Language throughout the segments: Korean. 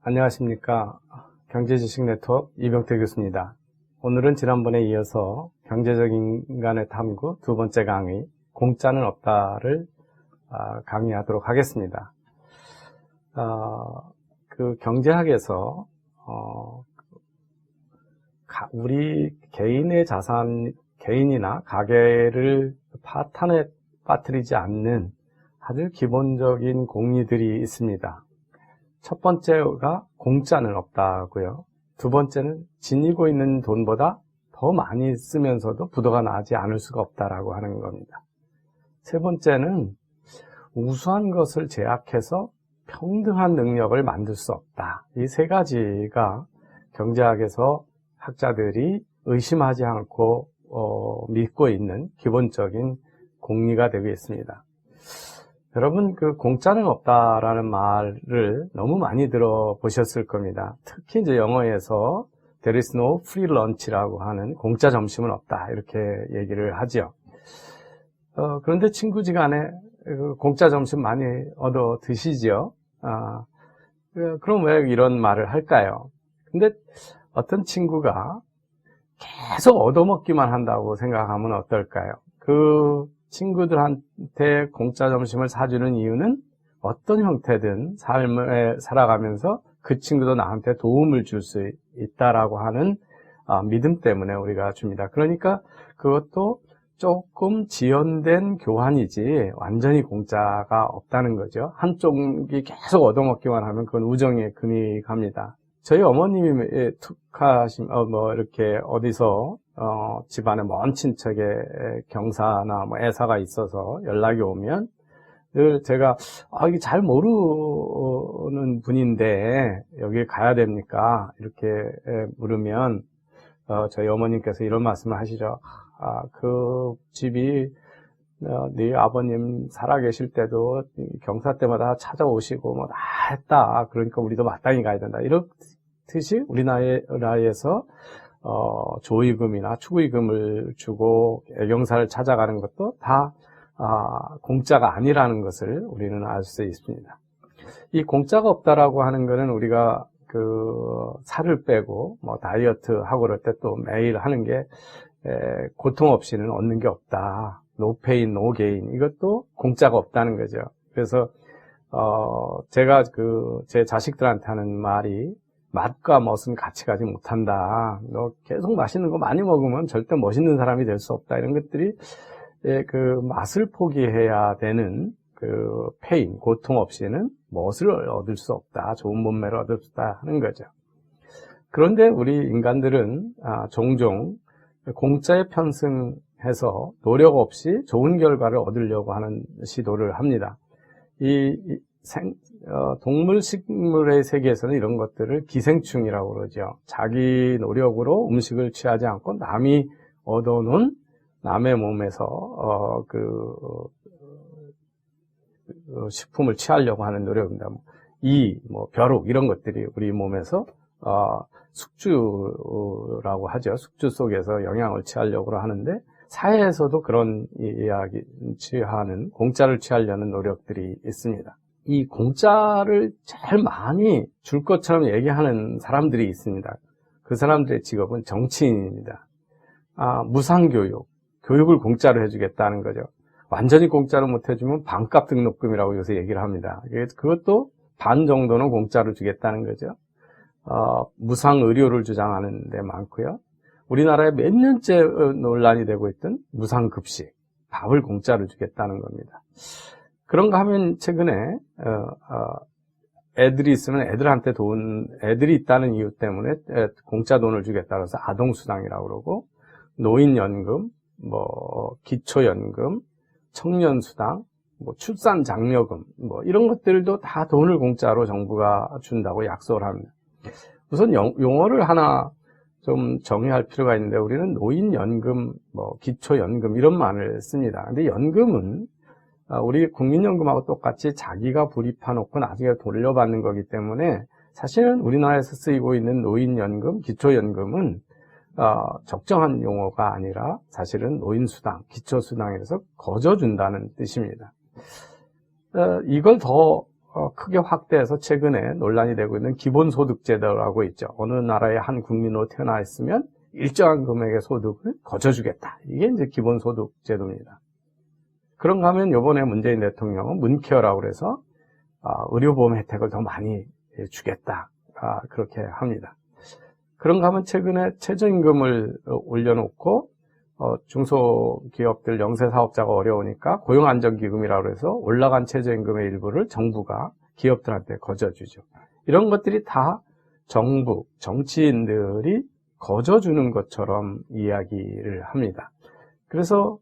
안녕하십니까. 경제지식 네트워크 이병태 교수입니다. 오늘은 지난번에 이어서 경제적 인간의 탐구 두 번째 강의, 공짜는 없다를 강의하도록 하겠습니다. 경제학에서 우리 개인의 자산, 개인이나 가계를 파탄에 빠뜨리지 않는 아주 기본적인 공리들이 있습니다. 첫 번째가 공짜는 없다고요. 두 번째는 지니고 있는 돈보다 더 많이 쓰면서도 부도가 나지 않을 수가 없다라고 하는 겁니다. 세 번째는 우수한 것을 제약해서 평등한 능력을 만들 수 없다. 이 세 가지가 경제학에서 학자들이 의심하지 않고 믿고 있는 기본적인 공리가 되고 있습니다. 여러분, 공짜는 없다라는 말을 너무 많이 들어보셨을 겁니다. 특히 이제 영어에서 there is no free lunch라고 하는 공짜 점심은 없다, 이렇게 얘기를 하죠. 그런데 친구지간에 공짜 점심 많이 얻어 드시죠. 그럼 왜 이런 말을 할까요? 근데 어떤 친구가 계속 얻어먹기만 한다고 생각하면 어떨까요? 그 친구들한테 공짜 점심을 사주는 이유는 어떤 형태든 삶을 살아가면서 그 친구도 나한테 도움을 줄 수 있다라고 하는 믿음 때문에 우리가 줍니다. 그러니까 그것도 조금 지연된 교환이지 완전히 공짜가 없다는 거죠. 한쪽이 계속 얻어먹기만 하면 그건 우정에 금이 갑니다. 저희 어머님이 툭하신, 이렇게 어디서, 집안에 먼 친척의 경사나 애사가 있어서 연락이 오면 늘 제가, 이게 잘 모르는 분인데 여기 가야 됩니까? 이렇게 물으면, 저희 어머님께서 이런 말씀을 하시죠. 그 집이, 네 아버님 살아계실 때도 경사 때마다 찾아오시고 다 했다. 그러니까 우리도 마땅히 가야 된다. 이렇듯이 우리나라에서 조의금이나 축의금을 주고 애경사를 찾아가는 것도 다 공짜가 아니라는 것을 우리는 알 수 있습니다. 이 공짜가 없다라고 하는 것은 우리가 살을 빼고 다이어트 하고 그럴 때 또 매일 하는 게 고통 없이는 얻는 게 없다. no pain, no gain. 이것도 공짜가 없다는 거죠. 그래서, 제가 제 자식들한테 하는 말이, 맛과 멋은 같이 가지 못한다. 너 계속 맛있는 거 많이 먹으면 절대 멋있는 사람이 될 수 없다. 이런 것들이, 맛을 포기해야 되는 pain, 고통 없이는 멋을 얻을 수 없다. 좋은 몸매를 얻을 수 없다 하는 거죠. 그런데 우리 인간들은, 종종 공짜에 편승해서 노력 없이 좋은 결과를 얻으려고 하는 시도를 합니다. 동물, 식물의 세계에서는 이런 것들을 기생충이라고 그러죠. 자기 노력으로 음식을 취하지 않고 남이 얻어놓은 남의 몸에서, 식품을 취하려고 하는 노력입니다. 벼룩, 이런 것들이 우리 몸에서, 숙주라고 하죠. 숙주 속에서 영양을 취하려고 하는데, 사회에서도 그런 취하는, 공짜를 취하려는 노력들이 있습니다. 이 공짜를 제일 많이 줄 것처럼 얘기하는 사람들이 있습니다. 그 사람들의 직업은 정치인입니다. 무상교육, 교육을 공짜로 해주겠다는 거죠. 완전히 공짜로 못 해주면 반값 등록금이라고 요새 얘기를 합니다. 그것도 반 정도는 공짜로 주겠다는 거죠. 무상 의료를 주장하는 데 많고요. 우리나라에 몇 년째 논란이 되고 있던 무상 급식, 밥을 공짜로 주겠다는 겁니다. 그런가 하면 최근에 애들이 있으면 애들한테 애들이 있다는 이유 때문에 공짜 돈을 주겠다고 해서 아동수당이라고 그러고, 노인연금, 기초연금, 청년수당, 출산장려금, 이런 것들도 다 돈을 공짜로 정부가 준다고 약속을 합니다. 우선 용어를 하나 좀 정의할 필요가 있는데, 우리는 노인연금, 기초연금 이런 말을 씁니다. 근데 연금은 우리 국민연금하고 똑같이 자기가 불입해놓고 나중에 돌려받는 거기 때문에 사실은 우리나라에서 쓰이고 있는 노인연금, 기초연금은 적정한 용어가 아니라 사실은 노인수당, 기초수당에서 거저준다는 뜻입니다. 이걸 더 크게 확대해서 최근에 논란이 되고 있는 기본소득제도라고 있죠. 어느 나라의 한 국민으로 태어나 있으면 일정한 금액의 소득을 거저주겠다. 이게 이제 기본소득제도입니다. 그런가 하면 이번에 문재인 대통령은 문케어라고 그래서 의료보험 혜택을 더 많이 주겠다. 그렇게 합니다. 그런가 하면 최근에 최저임금을 올려놓고 중소기업들 영세사업자가 어려우니까 고용안정기금이라고 해서 올라간 최저임금의 일부를 정부가 기업들한테 거저주죠. 이런 것들이 다 정부, 정치인들이 거저주는 것처럼 이야기를 합니다. 그래서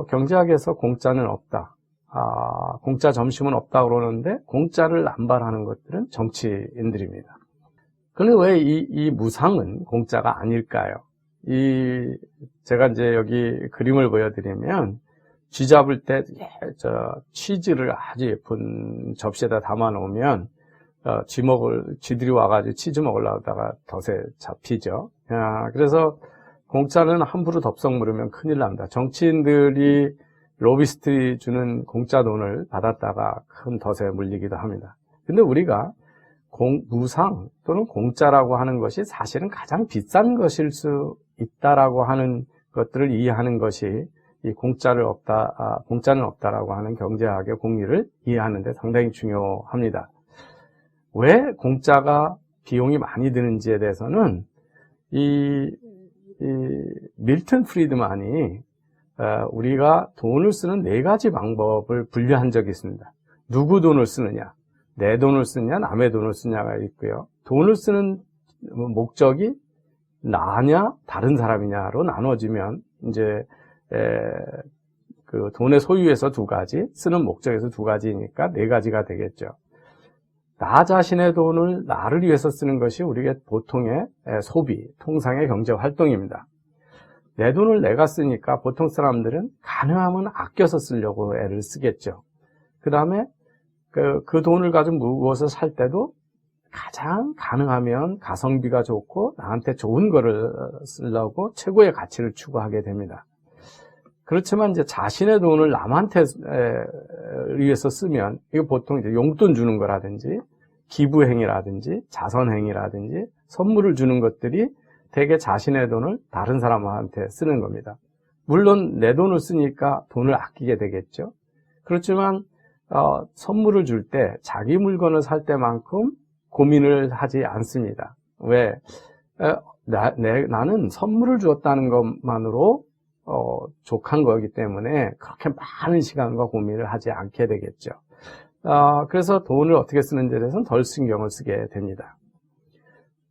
경제학에서 공짜는 없다. 공짜 점심은 없다 그러는데 공짜를 남발하는 것들은 정치인들입니다. 그런데 왜 이 무상은 공짜가 아닐까요? 제가 이제 여기 그림을 보여드리면 쥐 잡을 때 치즈를 아주 예쁜 접시에다 담아 놓으면 쥐들이 와가지고 치즈 먹으려고 하다가 덫에 잡히죠. 그래서 공짜는 함부로 덥석 물으면 큰일 납니다. 정치인들이 로비스트들이 주는 공짜 돈을 받았다가 큰 덫에 물리기도 합니다. 근데 우리가 무상 또는 공짜라고 하는 것이 사실은 가장 비싼 것일 수 있다라고 하는 것들을 이해하는 것이 이 공짜는 없다라고 하는 경제학의 공리를 이해하는 데 상당히 중요합니다. 왜 공짜가 비용이 많이 드는지에 대해서는 이 밀턴 프리드만이 우리가 돈을 쓰는 4가지 방법을 분류한 적이 있습니다. 누구 돈을 쓰느냐, 내 돈을 쓰느냐, 남의 돈을 쓰느냐가 있고요. 돈을 쓰는 목적이 나냐, 다른 사람이냐로 나눠지면 이제 그 돈의 소유에서 2가지, 쓰는 목적에서 2가지니까 4가지가 되겠죠. 나 자신의 돈을 나를 위해서 쓰는 것이 우리의 보통의 소비, 통상의 경제 활동입니다. 내 돈을 내가 쓰니까 보통 사람들은 가능하면 아껴서 쓰려고 애를 쓰겠죠. 그 다음에 그 돈을 가지고 무엇을 살 때도 가장 가능하면 가성비가 좋고 나한테 좋은 거를 쓰려고 최고의 가치를 추구하게 됩니다. 그렇지만 이제 자신의 돈을 남한테 위해서 쓰면 이거 보통 이제 용돈 주는 거라든지 기부행위라든지 자선행위라든지 선물을 주는 것들이 대개 자신의 돈을 다른 사람한테 쓰는 겁니다. 물론 내 돈을 쓰니까 돈을 아끼게 되겠죠. 그렇지만 선물을 줄 때 자기 물건을 살 때만큼 고민을 하지 않습니다. 왜? 나는 선물을 주었다는 것만으로 족한 거기 때문에 그렇게 많은 시간과 고민을 하지 않게 되겠죠. 그래서 돈을 어떻게 쓰는지에 대해서는 덜 신경을 쓰게 됩니다.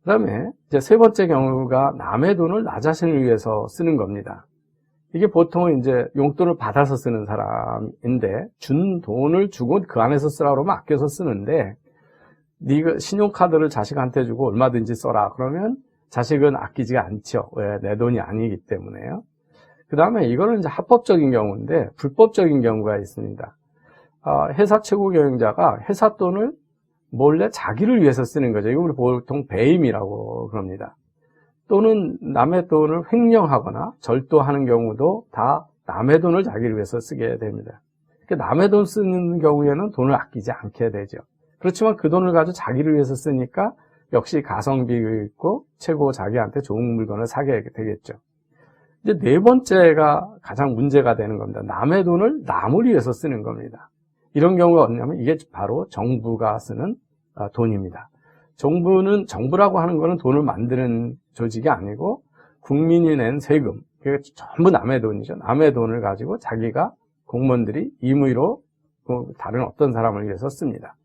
그 다음에 이제 3번째 경우가 남의 돈을 나 자신을 위해서 쓰는 겁니다. 이게 보통은 이제 용돈을 받아서 쓰는 사람인데 준 돈을 주고 그 안에서 쓰라고 하면 아껴서 쓰는데 네가 신용카드를 자식한테 주고 얼마든지 써라 그러면 자식은 아끼지가 않죠. 왜? 내 돈이 아니기 때문에요. 그 다음에 이거는 이제 합법적인 경우인데 불법적인 경우가 있습니다. 회사 최고 경영자가 회사 돈을 몰래 자기를 위해서 쓰는 거죠. 이거 우리 보통 배임이라고 그럽니다. 또는 남의 돈을 횡령하거나 절도하는 경우도 다 남의 돈을 자기를 위해서 쓰게 됩니다. 남의 돈 쓰는 경우에는 돈을 아끼지 않게 되죠. 그렇지만 그 돈을 가지고 자기를 위해서 쓰니까 역시 가성비가 있고 최고 자기한테 좋은 물건을 사게 되겠죠. 이제 4번째가 가장 문제가 되는 겁니다. 남의 돈을 남을 위해서 쓰는 겁니다. 이런 경우가 어디냐면 이게 바로 정부가 쓰는 돈입니다. 정부라고 하는 거는 돈을 만드는 조직이 아니고 국민이 낸 세금, 그게 전부 남의 돈이죠. 남의 돈을 가지고 자기가 공무원들이 임의로 다른 어떤 사람을 위해서 씁니다.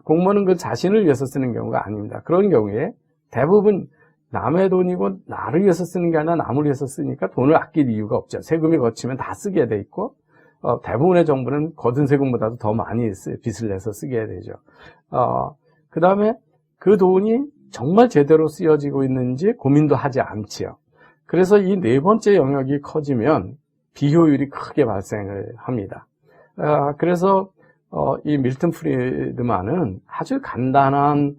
공무원은 그 자신을 위해서 쓰는 경우가 아닙니다. 그런 경우에 대부분 남의 돈이고 나를 위해서 쓰는 게 아니라 남을 위해서 쓰니까 돈을 아낄 이유가 없죠. 세금이 거치면 다 쓰게 돼 있고 대부분의 정부는 거둔 세금보다도 더 많이 빚을 내서 쓰게 되죠. 그 다음에 그 돈이 정말 제대로 쓰여지고 있는지 고민도 하지 않지요. 그래서 이 4번째 영역이 커지면 비효율이 크게 발생을 합니다. 그래서 이 밀턴 프리드만은 아주 간단한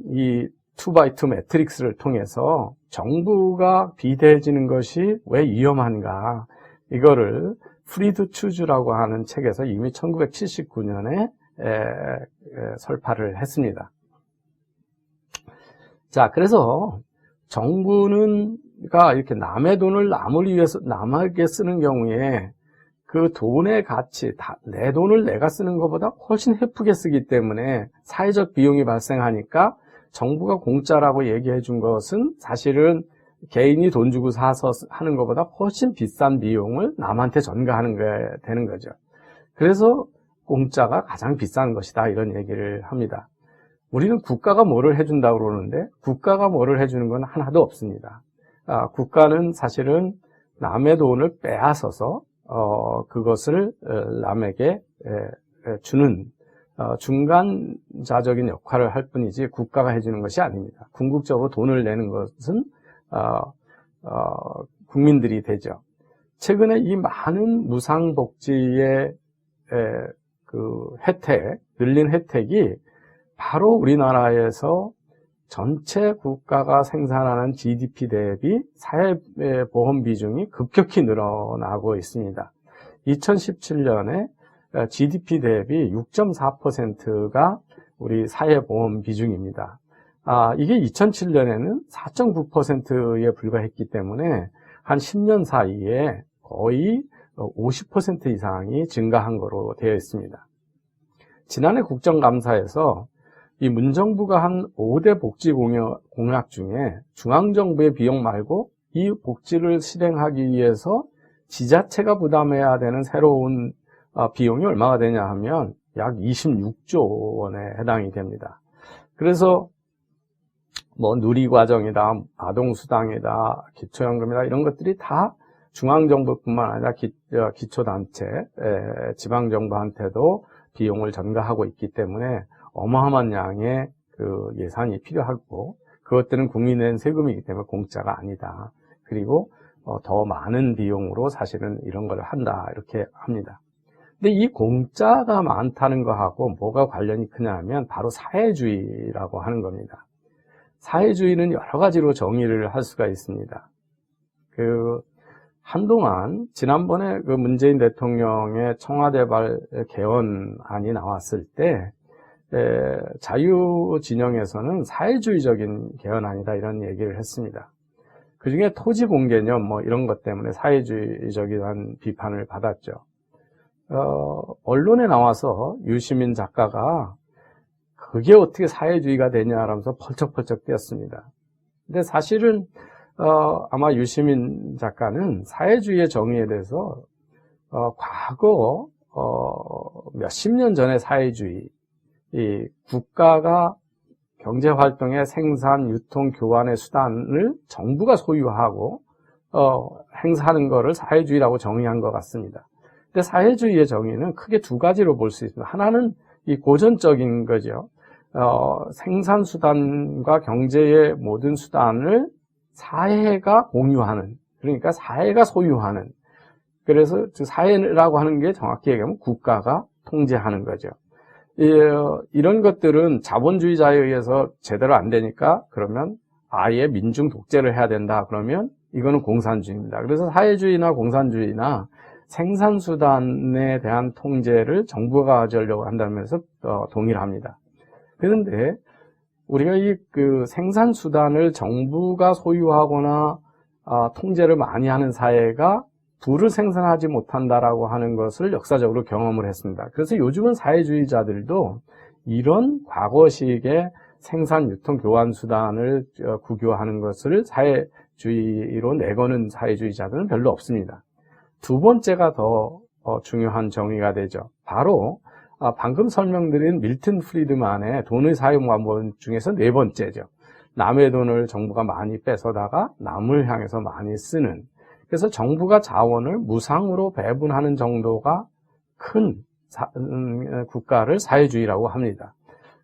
이 2x2 매트릭스를 통해서 정부가 비대해지는 것이 왜 위험한가 이거를 프리드 추즈라고 하는 책에서 이미 1979년에 설파를 했습니다. 자, 그래서 정부가 이렇게 남의 돈을 남을 위해서 남에게 쓰는 경우에 그 돈의 가치, 내 돈을 내가 쓰는 것보다 훨씬 헤프게 쓰기 때문에 사회적 비용이 발생하니까 정부가 공짜라고 얘기해 준 것은 사실은 개인이 돈 주고 사서 하는 것보다 훨씬 비싼 비용을 남한테 전가하는 게 되는 거죠. 그래서 공짜가 가장 비싼 것이다, 이런 얘기를 합니다. 우리는 국가가 뭐를 해준다고 그러는데 국가가 뭐를 해주는 건 하나도 없습니다. 국가는 사실은 남의 돈을 빼앗아서 그것을 남에게 주는 중간자적인 역할을 할 뿐이지 국가가 해주는 것이 아닙니다. 궁극적으로 돈을 내는 것은 국민들이 되죠. 최근에 이 많은 무상복지의 그 혜택, 늘린 혜택이 바로 우리나라에서 전체 국가가 생산하는 GDP 대비 사회보험 비중이 급격히 늘어나고 있습니다. 2017년에 GDP 대비 6.4%가 우리 사회보험 비중입니다. 이게 2007년에는 4.9%에 불과했기 때문에 한 10년 사이에 거의 50% 이상이 증가한 거로 되어 있습니다. 지난해 국정감사에서 이 문정부가 한 5대 복지 공약 중에 중앙정부의 비용 말고 이 복지를 실행하기 위해서 지자체가 부담해야 되는 새로운 비용이 얼마가 되냐 하면 약 26조 원에 해당이 됩니다. 그래서 뭐 누리과정이다, 아동수당이다, 기초연금이다, 이런 것들이 다 중앙정부뿐만 아니라 기초단체, 지방정부한테도 비용을 전가하고 있기 때문에 어마어마한 양의 그 예산이 필요하고, 그것들은 국민이 낸 세금이기 때문에 공짜가 아니다. 그리고 더 많은 비용으로 사실은 이런 걸 한다, 이렇게 합니다. 근데 이 공짜가 많다는 거하고 뭐가 관련이 크냐 하면 바로 사회주의라고 하는 겁니다. 사회주의는 여러 가지로 정의를 할 수가 있습니다. 한동안 지난번에 그 문재인 대통령의 청와대발 개헌안이 나왔을 때 자유 진영에서는 사회주의적인 개헌안이다, 이런 얘기를 했습니다. 그중에 토지 공개념 뭐 이런 것 때문에 사회주의적이라는 비판을 받았죠. 언론에 나와서 유시민 작가가 그게 어떻게 사회주의가 되냐라면서 펄쩍펄쩍 뛰었습니다. 근데 사실은 아마 유시민 작가는 사회주의의 정의에 대해서 과거 몇십 년 전의 사회주의, 이 국가가 경제활동의 생산, 유통, 교환의 수단을 정부가 소유하고 행사하는 것을 사회주의라고 정의한 것 같습니다. 근데 사회주의의 정의는 크게 두 가지로 볼 수 있습니다. 하나는 이 고전적인 거죠. 생산 수단과 경제의 모든 수단을 사회가 공유하는, 그러니까 사회가 소유하는, 그래서 사회라고 하는 게 정확히 얘기하면 국가가 통제하는 거죠. 이런 것들은 자본주의자에 의해서 제대로 안 되니까 그러면 아예 민중 독재를 해야 된다, 그러면 이거는 공산주의입니다. 그래서 사회주의나 공산주의나 생산수단에 대한 통제를 정부가 가져오려고 한다면서 동의를 합니다. 그런데 우리가 그 생산수단을 정부가 소유하거나 통제를 많이 하는 사회가 부를 생산하지 못한다라고 하는 것을 역사적으로 경험을 했습니다. 그래서 요즘은 사회주의자들도 이런 과거식의 생산, 유통, 교환 수단을 구교하는 것을 사회주의로 내거는 사회주의자들은 별로 없습니다. 두 번째가 더 중요한 정의가 되죠. 바로 방금 설명드린 밀턴 프리드만의 돈의 사용방법 중에서 네 번째죠. 남의 돈을 정부가 많이 뺏어다가 남을 향해서 많이 쓰는, 그래서 정부가 자원을 무상으로 배분하는 정도가 큰 국가를 사회주의라고 합니다.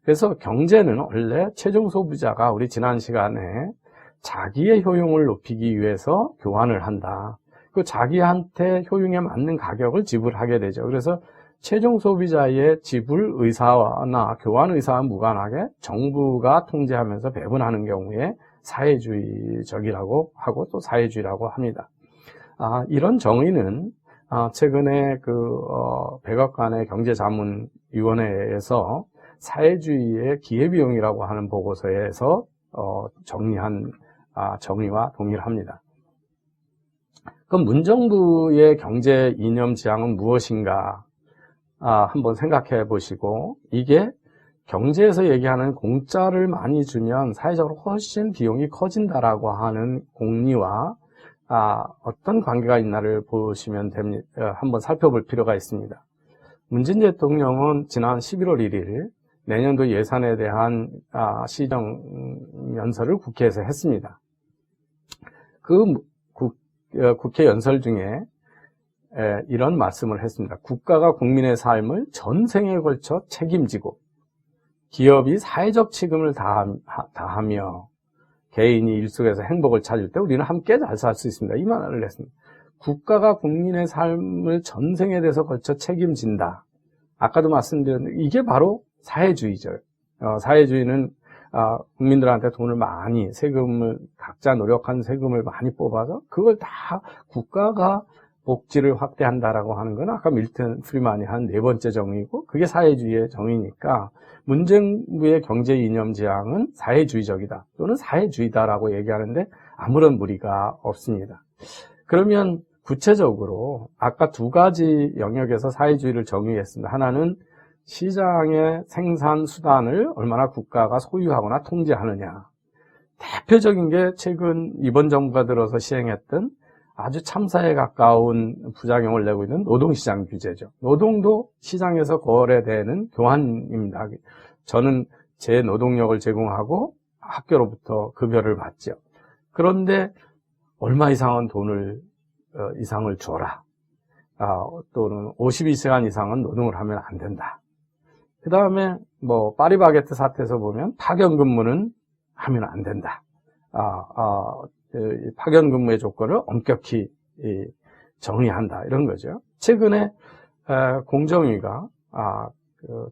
그래서 경제는 원래 최종 소비자가 우리 지난 시간에 자기의 효용을 높이기 위해서 교환을 한다. 그 자기한테 효용에 맞는 가격을 지불하게 되죠. 그래서 최종 소비자의 지불 의사나 교환 의사와 무관하게 정부가 통제하면서 배분하는 경우에 사회주의적이라고 하고 또 사회주의라고 합니다. 이런 정의는 최근에 백악관의 경제자문위원회에서 사회주의의 기회비용이라고 하는 보고서에서 정리한 정의와 동의를 합니다. 그럼 문정부의 경제 이념 지향은 무엇인가? 한번 생각해 보시고, 이게 경제에서 얘기하는 공짜를 많이 주면 사회적으로 훨씬 비용이 커진다라고 하는 공리와 어떤 관계가 있나를 보시면 됩니다. 한번 살펴볼 필요가 있습니다. 문재인 대통령은 지난 11월 1일 내년도 예산에 대한 시정 연설을 국회에서 했습니다. 국회 연설 중에 이런 말씀을 했습니다. 국가가 국민의 삶을 전생에 걸쳐 책임지고 기업이 사회적 책임을 다하며 개인이 일 속에서 행복을 찾을 때 우리는 함께 잘 살 수 있습니다. 이 말을 했습니다. 국가가 국민의 삶을 전생에 대해서 걸쳐 책임진다. 아까도 말씀드렸는데 이게 바로 사회주의죠. 사회주의는 국민들한테 돈을 많이 각자 노력한 세금을 많이 뽑아서 그걸 다 국가가 복지를 확대한다라고 하는 건 아까 밀턴 프리만이 한 네 번째 정의고 그게 사회주의의 정의니까 문정부의 경제 이념 지향은 사회주의적이다 또는 사회주의다라고 얘기하는데 아무런 무리가 없습니다. 그러면 구체적으로 아까 두 가지 영역에서 사회주의를 정의했습니다. 하나는 시장의 생산 수단을 얼마나 국가가 소유하거나 통제하느냐. 대표적인 게 최근 이번 정부가 들어서 시행했던 아주 참사에 가까운 부작용을 내고 있는 노동시장 규제죠. 노동도 시장에서 거래되는 교환입니다. 저는 제 노동력을 제공하고 학교로부터 급여를 받죠. 그런데 얼마 이상은 이상을 줘라. 또는 52시간 이상은 노동을 하면 안 된다. 그 다음에 파리바게뜨 사태에서 보면 파견 근무는 하면 안 된다. 파견 근무의 조건을 엄격히 정의한다. 이런 거죠. 최근에 공정위가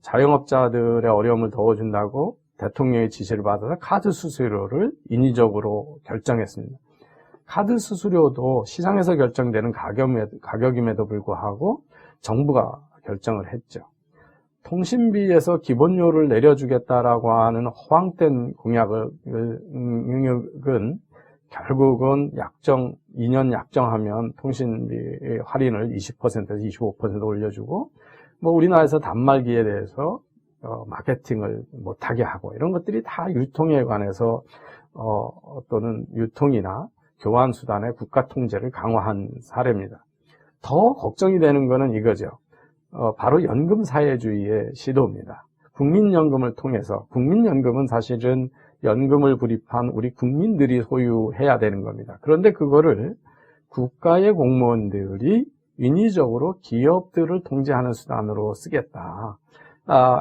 자영업자들의 어려움을 도와준다고 대통령의 지시를 받아서 카드 수수료를 인위적으로 결정했습니다. 카드 수수료도 시장에서 결정되는 가격임에도 불구하고 정부가 결정을 했죠. 통신비에서 기본료를 내려주겠다라고 하는 허황된 공약은 결국은 2년 약정하면 통신비 할인을 20%에서 25% 올려주고, 우리나라에서 단말기에 대해서, 마케팅을 못하게 하고, 이런 것들이 다 유통에 관해서, 또는 유통이나 교환수단의 국가 통제를 강화한 사례입니다. 더 걱정이 되는 거는 이거죠. 바로 연금사회주의의 시도입니다. 국민연금을 통해서, 국민연금은 사실은 연금을 구입한 우리 국민들이 소유해야 되는 겁니다. 그런데 그거를 국가의 공무원들이 인위적으로 기업들을 통제하는 수단으로 쓰겠다.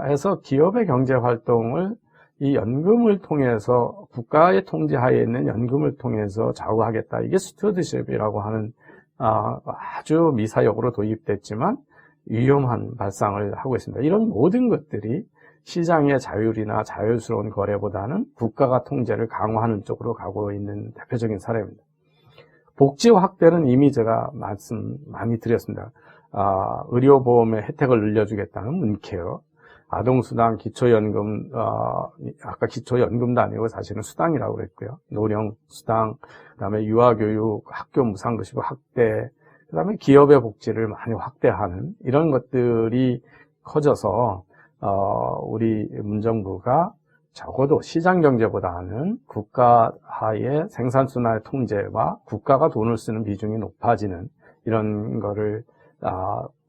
해서 기업의 경제활동을 이 연금을 통해서 국가의 통제하에 있는 연금을 통해서 좌우하겠다. 이게 스튜어드십이라고 하는 아주 미사역으로 도입됐지만 위험한 발상을 하고 있습니다. 이런 모든 것들이 시장의 자율이나 자율스러운 거래보다는 국가가 통제를 강화하는 쪽으로 가고 있는 대표적인 사례입니다. 복지 확대는 이미 제가 말씀 많이 드렸습니다. 의료보험의 혜택을 늘려주겠다는 문케어, 아동수당, 기초연금, 아까 기초연금도 아니고 사실은 수당이라고 그랬고요. 노령수당, 그 다음에 유아교육, 학교 무상급식 확대, 그 다음에 기업의 복지를 많이 확대하는 이런 것들이 커져서 우리 문정부가 적어도 시장경제보다는 국가의 생산수단의 통제와 국가가 돈을 쓰는 비중이 높아지는 이런 거를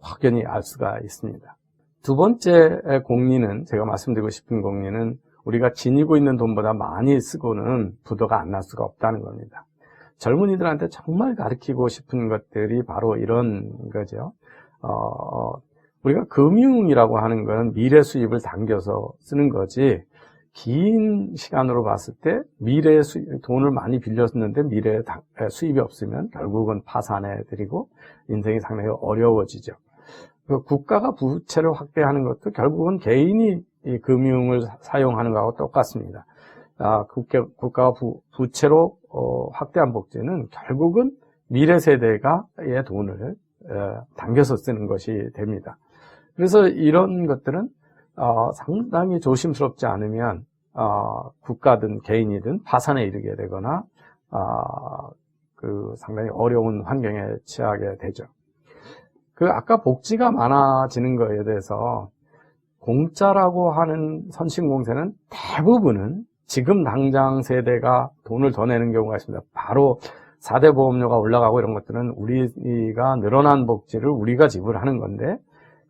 확연히 알 수가 있습니다. 두 번째 공리는, 제가 말씀드리고 싶은 공리는 우리가 지니고 있는 돈보다 많이 쓰고는 부도가 안 날 수가 없다는 겁니다. 젊은이들한테 정말 가르치고 싶은 것들이 바로 이런 거죠. 우리가 금융이라고 하는 건 미래 수입을 당겨서 쓰는 거지, 긴 시간으로 봤을 때 미래의 돈을 많이 빌렸는데 미래에 수입이 없으면 결국은 파산해드리고 인생이 상당히 어려워지죠. 국가가 부채를 확대하는 것도 결국은 개인이 이 금융을 사용하는 것하고 똑같습니다. 국가가 부채로 확대한 복지는 결국은 미래 세대가의 돈을 당겨서 쓰는 것이 됩니다. 그래서 이런 것들은 상당히 조심스럽지 않으면 국가든 개인이든 파산에 이르게 되거나 상당히 어려운 환경에 처하게 되죠. 아까 복지가 많아지는 거에 대해서 공짜라고 하는 선신공세는 대부분은 지금 당장 세대가 돈을 더 내는 경우가 있습니다. 바로 4대 보험료가 올라가고 이런 것들은 우리가 늘어난 복지를 우리가 지불하는 건데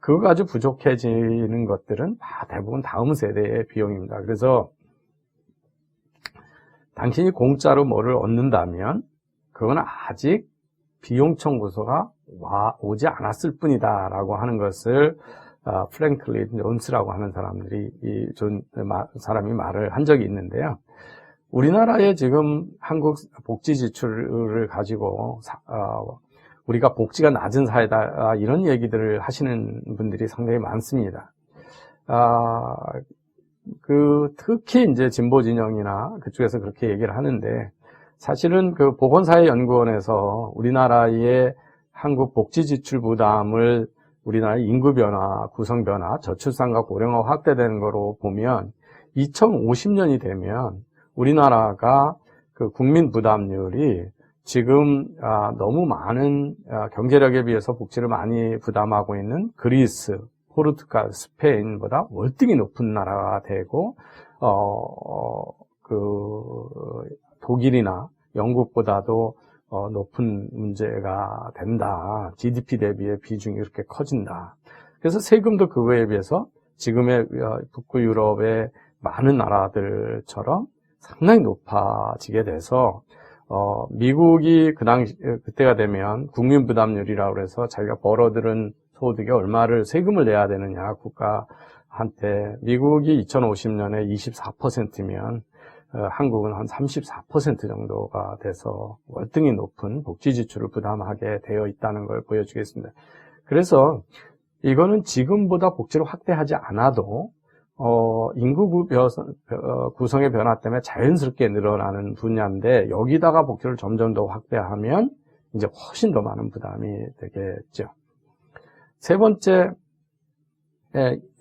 그거 아주 부족해지는 것들은 대부분 다음 세대의 비용입니다. 그래서 당신이 공짜로 뭐를 얻는다면 그건 아직 비용 청구서가 오지 않았을 뿐이다 라고 하는 것을 프랭클린 존스라고 하는 사람이 말을 한 적이 있는데요. 우리나라의 지금 한국 복지 지출을 가지고 우리가 복지가 낮은 사회다 이런 얘기들을 하시는 분들이 상당히 많습니다. 특히 이제 진보 진영이나 그쪽에서 그렇게 얘기를 하는데 사실은 보건사회연구원에서 우리나라의 한국 복지 지출 부담을 우리나라의 인구 변화, 구성 변화, 저출산과 고령화 확대되는 거로 보면 2050년이 되면 우리나라가 국민 부담률이 지금 너무 많은 경제력에 비해서 복지를 많이 부담하고 있는 그리스, 포르투갈, 스페인보다 월등히 높은 나라가 되고 독일이나 영국보다도 높은 문제가 된다. GDP 대비의 비중이 이렇게 커진다. 그래서 세금도 그거에 비해서 지금의 북부 유럽의 많은 나라들처럼 상당히 높아지게 돼서 미국이 그때가 되면 국민 부담률이라고 해서 자기가 벌어들은 소득에 얼마를 세금을 내야 되느냐 국가한테 미국이 2050년에 24%면 한국은 한 34% 정도가 돼서 월등히 높은 복지 지출을 부담하게 되어 있다는 걸 보여주겠습니다. 그래서 이거는 지금보다 복지를 확대하지 않아도 인구 구성의 변화 때문에 자연스럽게 늘어나는 분야인데 여기다가 복지를 점점 더 확대하면 이제 훨씬 더 많은 부담이 되겠죠. 세 번째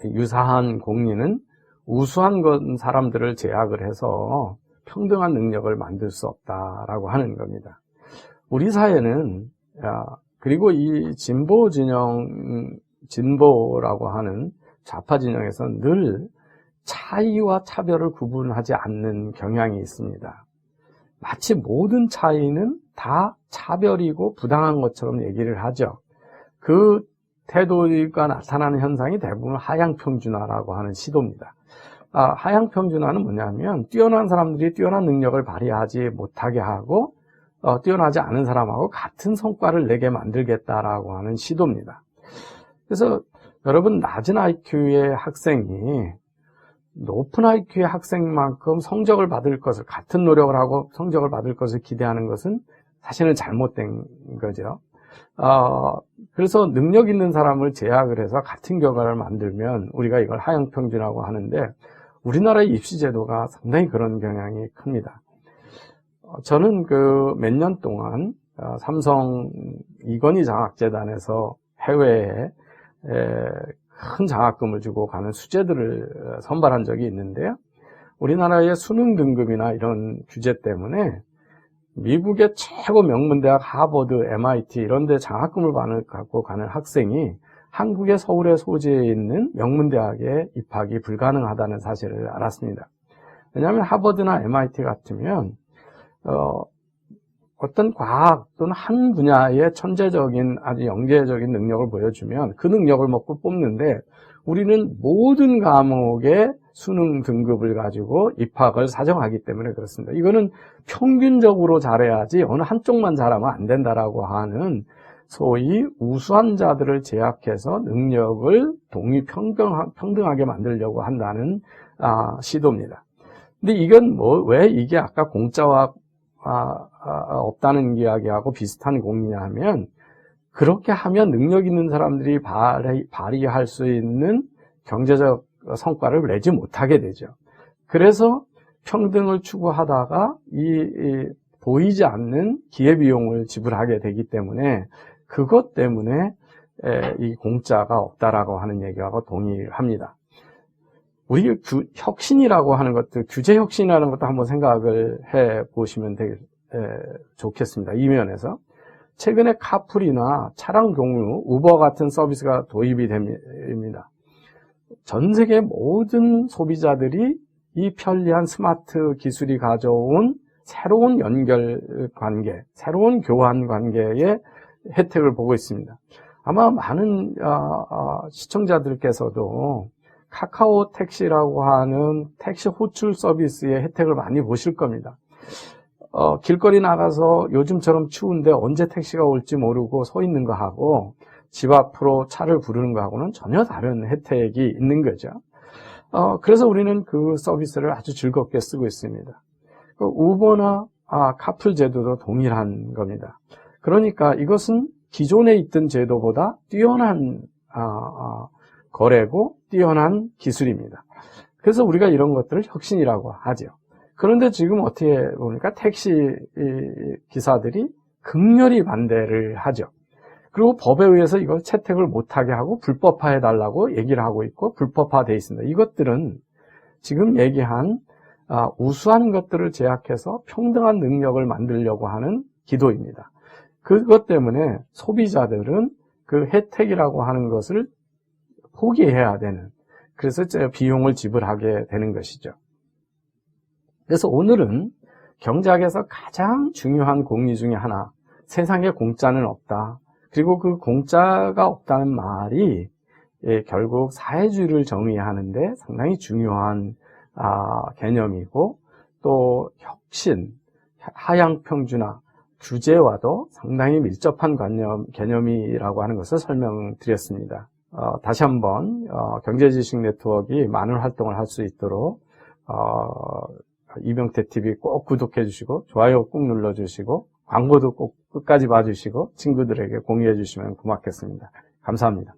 유사한 공리는 우수한 사람들을 제약을 해서 평등한 능력을 만들 수 없다라고 하는 겁니다. 우리 사회는 그리고 이 진보라고 하는 좌파 진영에서는 늘 차이와 차별을 구분하지 않는 경향이 있습니다. 마치 모든 차이는 다 차별이고 부당한 것처럼 얘기를 하죠. 그 태도가 나타나는 현상이 대부분 하향평준화라고 하는 시도입니다. 하향평준화는 뭐냐면 뛰어난 사람들이 뛰어난 능력을 발휘하지 못하게 하고 뛰어나지 않은 사람하고 같은 성과를 내게 만들겠다라고 하는 시도입니다. 그래서 여러분 낮은 IQ의 학생이 높은 IQ의 학생만큼 성적을 받을 것을 같은 노력을 하고 성적을 받을 것을 기대하는 것은 사실은 잘못된 거죠. 그래서 능력 있는 사람을 제약을 해서 같은 결과를 만들면 우리가 이걸 하향평준화라고 하는데 우리나라의 입시 제도가 상당히 그런 경향이 큽니다. 저는 몇 년 동안 삼성 이건희 장학재단에서 해외에 큰 장학금을 주고 가는 수재들을 선발한 적이 있는데요. 우리나라의 수능 등급이나 이런 규제 때문에 미국의 최고 명문대학 하버드, MIT 이런 데 장학금을 갖고 가는 학생이 한국의 서울에 소재에 있는 명문대학에 입학이 불가능하다는 사실을 알았습니다. 왜냐하면 하버드나 MIT 같으면 어떤 과학 또는 한 분야의 천재적인 아주 영재적인 능력을 보여주면 그 능력을 먹고 뽑는데 우리는 모든 과목의 수능 등급을 가지고 입학을 사정하기 때문에 그렇습니다. 이거는 평균적으로 잘해야지 어느 한쪽만 잘하면 안 된다라고 하는 소위 우수한 자들을 제약해서 능력을 평등하게 만들려고 한다는 시도입니다. 근데 이건 왜 이게 아까 공짜와 없다는 이야기하고 비슷한 공리냐 하면 그렇게 하면 능력 있는 사람들이 발휘할 수 있는 경제적 성과를 내지 못하게 되죠. 그래서 평등을 추구하다가 보이지 않는 기회비용을 지불하게 되기 때문에 그것 때문에 이 공짜가 없다라고 하는 얘기하고 동의합니다. 우리 혁신이라고 하는 것들, 규제 혁신이라는 것도 한번 생각을 해 보시면 좋겠습니다. 이 면에서 최근에 카풀이나 차량 공유, 우버 같은 서비스가 도입이 됩니다. 전 세계 모든 소비자들이 이 편리한 스마트 기술이 가져온 새로운 연결 관계, 새로운 교환 관계의 혜택을 보고 있습니다. 아마 많은 시청자들께서도 카카오 택시라고 하는 택시 호출 서비스의 혜택을 많이 보실 겁니다. 길거리 나가서 요즘처럼 추운데 언제 택시가 올지 모르고 서 있는 거 하고 집 앞으로 차를 부르는 거하고는 전혀 다른 혜택이 있는 거죠. 그래서 우리는 그 서비스를 아주 즐겁게 쓰고 있습니다. 우버나 카풀 제도도 동일한 겁니다. 그러니까 이것은 기존에 있던 제도보다 뛰어난 거래고 뛰어난 기술입니다. 그래서 우리가 이런 것들을 혁신이라고 하죠. 그런데 지금 어떻게 보니까 택시 기사들이 극렬히 반대를 하죠. 그리고 법에 의해서 이걸 채택을 못하게 하고 불법화해달라고 얘기를 하고 있고 불법화되어 있습니다. 이것들은 지금 얘기한 우수한 것들을 제약해서 평등한 능력을 만들려고 하는 기도입니다. 그것 때문에 소비자들은 그 혜택이라고 하는 것을 포기해야 되는, 그래서 비용을 지불하게 되는 것이죠. 그래서 오늘은 경제학에서 가장 중요한 공리 중에 하나, 세상에 공짜는 없다. 그리고 그 공짜가 없다는 말이 결국 사회주의를 정의하는데 상당히 중요한 개념이고, 또 혁신, 하향평준화, 규제와도 상당히 밀접한 개념이라고 하는 것을 설명드렸습니다. 다시 한번 경제지식 네트워크가 많은 활동을 할 수 있도록 이병태 TV 꼭 구독해 주시고 좋아요 꾹 눌러 주시고 광고도 꼭 끝까지 봐주시고 친구들에게 공유해 주시면 고맙겠습니다. 감사합니다.